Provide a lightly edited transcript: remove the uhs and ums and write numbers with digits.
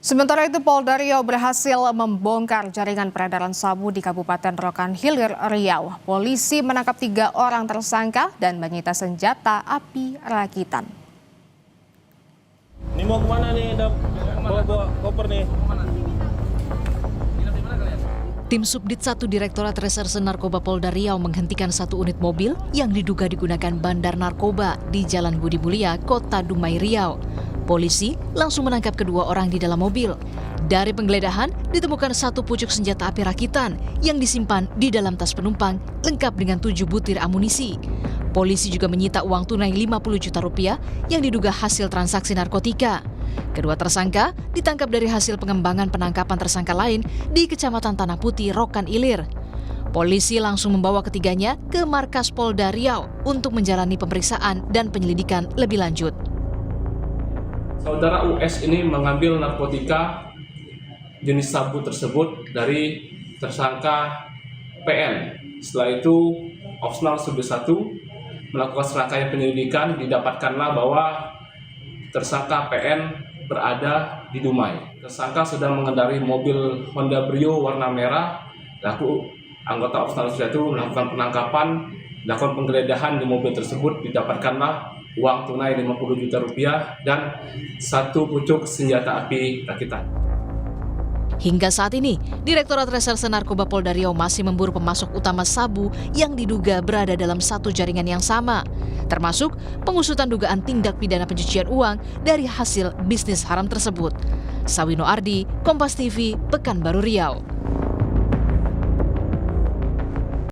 Sementara itu, Polda Riau berhasil membongkar jaringan peredaran sabu di Kabupaten Rokan Hilir, Riau. Polisi menangkap 3 orang tersangka dan menyita senjata api rakitan. Ini mau kemana nih? Bawa koper nih. Tim Subdit 1 Direktorat Reserse Narkoba Polda Riau menghentikan 1 unit mobil yang diduga digunakan bandar narkoba di Jalan Budi Mulia, Kota Dumai, Riau. Polisi langsung menangkap kedua orang di dalam mobil. Dari penggeledahan ditemukan 1 pucuk senjata api rakitan yang disimpan di dalam tas penumpang lengkap dengan 7 butir amunisi. Polisi juga menyita uang tunai 50 juta rupiah yang diduga hasil transaksi narkotika. Kedua tersangka ditangkap dari hasil pengembangan penangkapan tersangka lain di Kecamatan Tanah Putih, Rokan Hilir. Polisi langsung membawa ketiganya ke markas Polda Riau untuk menjalani pemeriksaan dan penyelidikan lebih lanjut. Saudara US ini mengambil narkotika jenis sabu tersebut dari tersangka PN. Setelah itu, Opsnal Subdit 1 melakukan serangkaian penyelidikan, didapatkanlah bahwa tersangka PN berada di Dumai. Tersangka sedang mengendarai mobil Honda Brio warna merah. Lalu anggota Opsnal Subdit 1 melakukan penangkapan, melakukan penggeledahan di mobil tersebut, didapatkanlah uang tunai 50 juta rupiah dan 1 pucuk senjata api rakitan. Hingga saat ini, Direktorat Reserse Narkoba Polda Riau masih memburu pemasok utama sabu yang diduga berada dalam 1 jaringan yang sama, termasuk pengusutan dugaan tindak pidana pencucian uang dari hasil bisnis haram tersebut. Sawino Ardi, Kompas TV, Pekanbaru Riau.